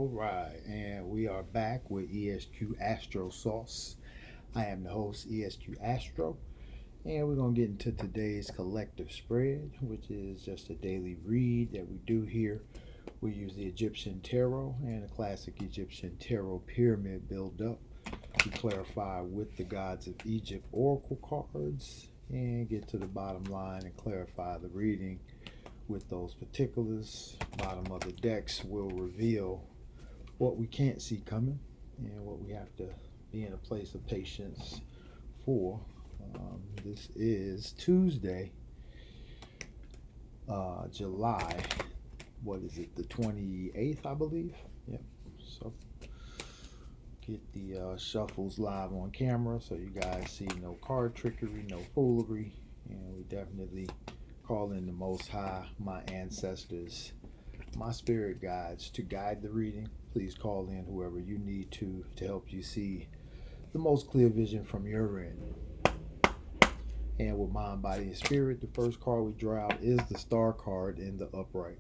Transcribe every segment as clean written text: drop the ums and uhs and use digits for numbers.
All right, and we are back with ESQ-Astro Sauce. I am the host, ESQ-Astro, and we're going to get into today's collective spread, which is just a daily read that we do here. We use the Egyptian Tarot and a classic Egyptian Tarot pyramid build up to clarify with the gods of Egypt oracle cards and get to the bottom line and clarify the reading with those particulars. Bottom of the decks will reveal what we can't see coming and what we have to be in a place of patience for. This is Tuesday, July, what is it, the 28th, I believe? Yep. So get the shuffles live on camera so you guys see no card trickery, no foolery, and we definitely call in the Most High, my ancestors, my spirit guides to guide the reading. Please call in whoever you need to help you see the most clear vision from your end. And with mind, body, and spirit, the first card we draw out is the Star card in the upright.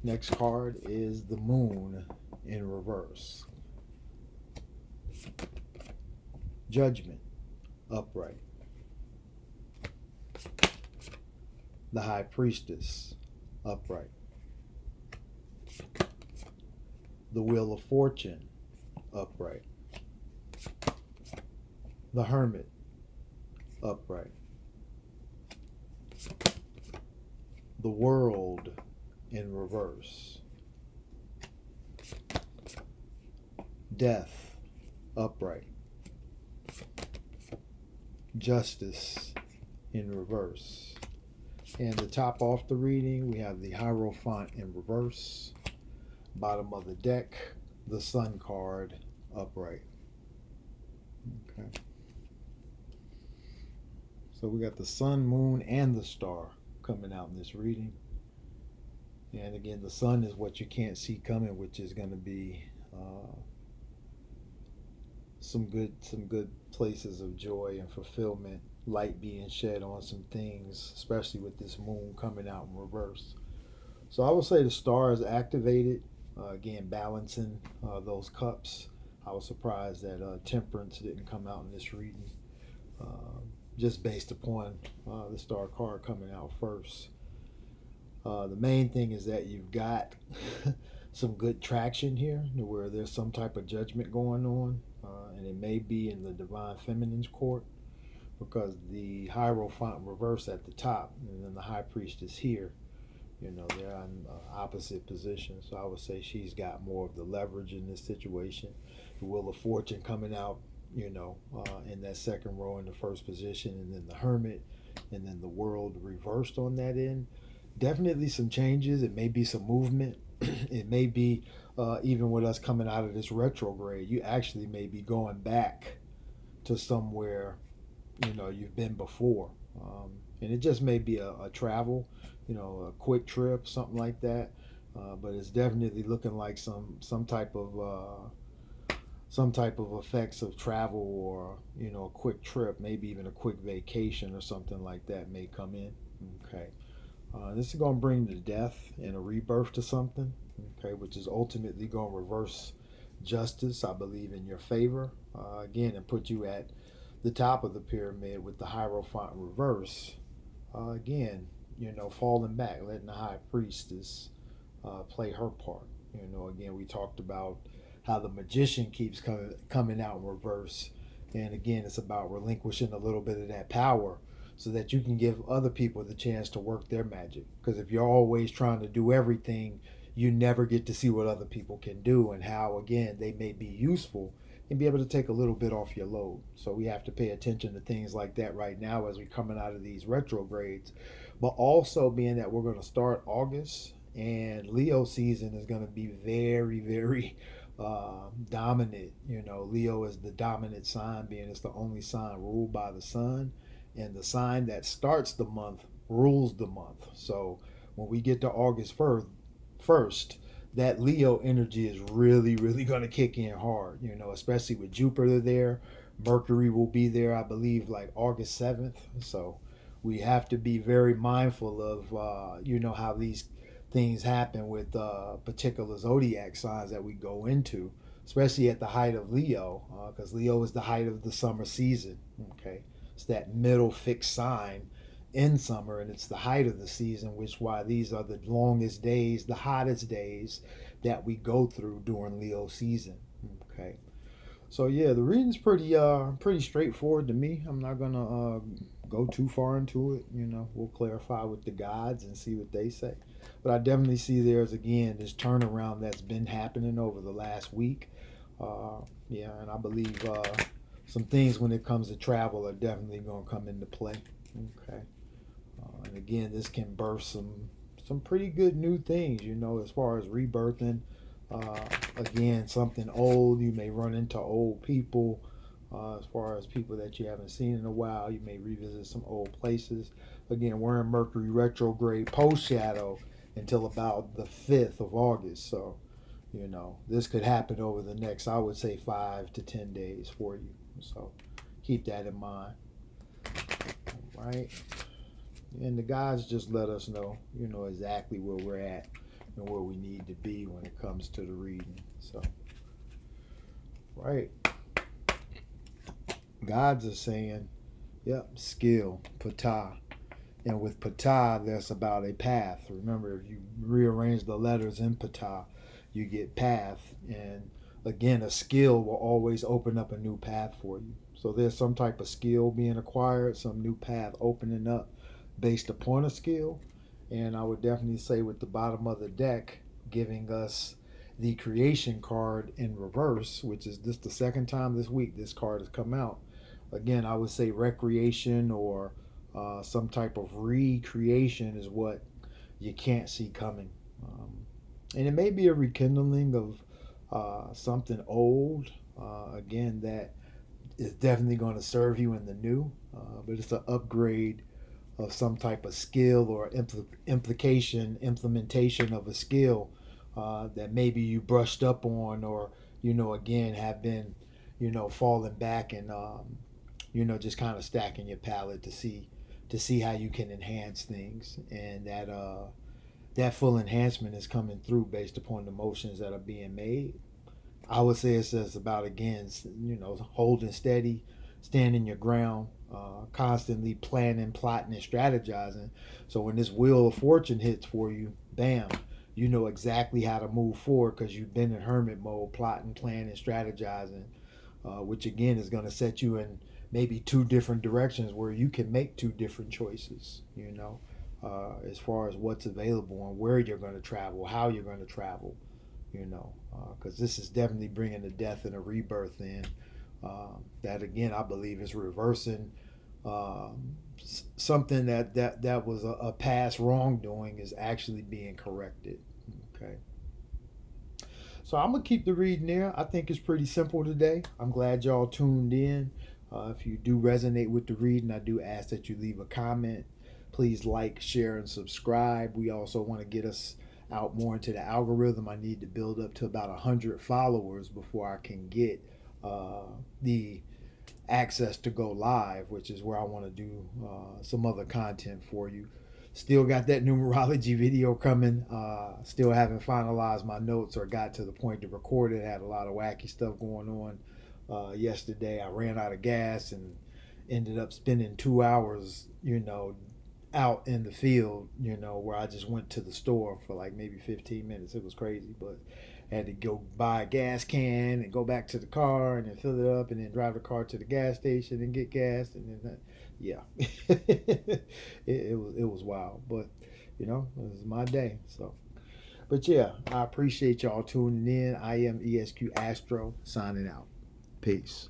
Next card is the Moon in reverse. Judgment, upright. The High Priestess, upright. The Wheel of Fortune, upright. The Hermit, upright. The World in reverse. Death, upright. Justice in reverse. And to top off the reading, we have the Hierophant in reverse. Bottom of the deck, the Sun card, upright. Okay. So we got the Sun, Moon, and the Star coming out in this reading. And again, the Sun is what you can't see coming, which is going to be some good places of joy and fulfillment, light being shed on some things, especially with this Moon coming out in reverse. So I would say the Star is activated, again balancing those cups. I was surprised that Temperance didn't come out in this reading, just based upon the Star card coming out first. The main thing is that you've got some good traction here where there's some type of judgment going on, and it may be in the Divine Feminine's court, because the Hierophant reverse at the top and then the High Priestess here, they're on opposite positions. So I would say she's got more of the leverage in this situation. The Wheel of Fortune coming out, in that second row in the first position, and then the Hermit, and then the World reversed on that end. Definitely some changes. It may be some movement. It may be even with us coming out of this retrograde, you actually may be going back to somewhere you've been before, and it just may be a travel, a quick trip, something like that. But it's definitely looking like some type of effects of travel, or a quick trip, maybe even a quick vacation or something like that may come in. Okay. This is going to bring the death and a rebirth to something, okay, which is ultimately going to reverse justice, I believe, in your favor, again, and put you at the top of the pyramid with the Hierophant reverse. Again, falling back, letting the High Priestess play her part. Again, we talked about how the Magician keeps coming out in reverse, and again, it's about relinquishing a little bit of that power, so that you can give other people the chance to work their magic. Because if you're always trying to do everything, you never get to see what other people can do, and how, again, they may be useful and be able to take a little bit off your load. So we have to pay attention to things like that right now as we're coming out of these retrogrades. But also, being that we're going to start August, and Leo season is going to be very, very dominant. Leo is the dominant sign, being it's the only sign ruled by the sun. And the sign that starts the month rules the month. So when we get to August 1st, that Leo energy is really, really going to kick in hard, especially with Jupiter there. Mercury will be there, I believe, like August 7th. So we have to be very mindful of, how things happen with particular zodiac signs that we go into, especially at the height of Leo, because Leo is the height of the summer season. Okay, it's that middle fixed sign in summer, and it's the height of the season, which why these are the longest days, the hottest days that we go through during Leo season. Okay, so yeah, the reading's pretty straightforward to me. I'm not gonna go too far into it. We'll clarify with the gods and see what they say. But I definitely see there's again this turnaround that's been happening over the last week. Yeah, and I believe some things when it comes to travel are definitely gonna come into play. Okay, and again, this can birth some pretty good new things. As far as rebirthing. Uh, Again, something old. You may run into old people. As far as people that you haven't seen in a while, you may revisit some old places. Again, we're in Mercury retrograde post shadow until about the 5th of August. So, this could happen over the next, I would say, 5 to 10 days for you. So, keep that in mind. All right. And the guys just let us know, exactly where we're at and where we need to be when it comes to the reading. So, right. Gods are saying, yep, skill, patah. And with patah, that's about a path. Remember, if you rearrange the letters in patah, you get path. And again, a skill will always open up a new path for you. So there's some type of skill being acquired, some new path opening up based upon a skill. And I would definitely say with the bottom of the deck giving us the creation card in reverse, which is this the second time this week this card has come out. Again, I would say recreation or some type of recreation is what you can't see coming. And it may be a rekindling of something old, again, that is definitely going to serve you in the new, but it's an upgrade of some type of skill or implementation of a skill that maybe you brushed up on or, again, have been, falling back and, just kind of stacking your palette to see how you can enhance things. And that full enhancement is coming through based upon the motions that are being made. I would say it's just about, again, holding steady, standing your ground, constantly planning, plotting, and strategizing. So when this wheel of fortune hits for you, bam, you know exactly how to move forward because you've been in hermit mode, plotting, planning, strategizing, which again is going to set you in maybe two different directions where you can make two different choices, as far as what's available and where you're going to travel, how you're going to travel, because this is definitely bringing a death and a rebirth in. That again, I believe is reversing something that was a past wrongdoing is actually being corrected. Okay. So I'm gonna keep the reading there. I think it's pretty simple today. I'm glad y'all tuned in. If you do resonate with the reading, I do ask that you leave a comment. Please like, share, and subscribe. We also want to get us out more into the algorithm. I need to build up to about 100 followers before I can get the access to go live, which is where I want to do some other content for you. Still got that numerology video coming. Still haven't finalized my notes or got to the point to record it. Had a lot of wacky stuff going on yesterday. I ran out of gas and ended up spending 2 hours, out in the field, where I just went to the store for like maybe 15 minutes. It was crazy, but I had to go buy a gas can and go back to the car and then fill it up and then drive the car to the gas station and get gas and then yeah, it was wild, but it was my day. So, but yeah, I appreciate y'all tuning in. I am ESQ Astro signing out. Peace.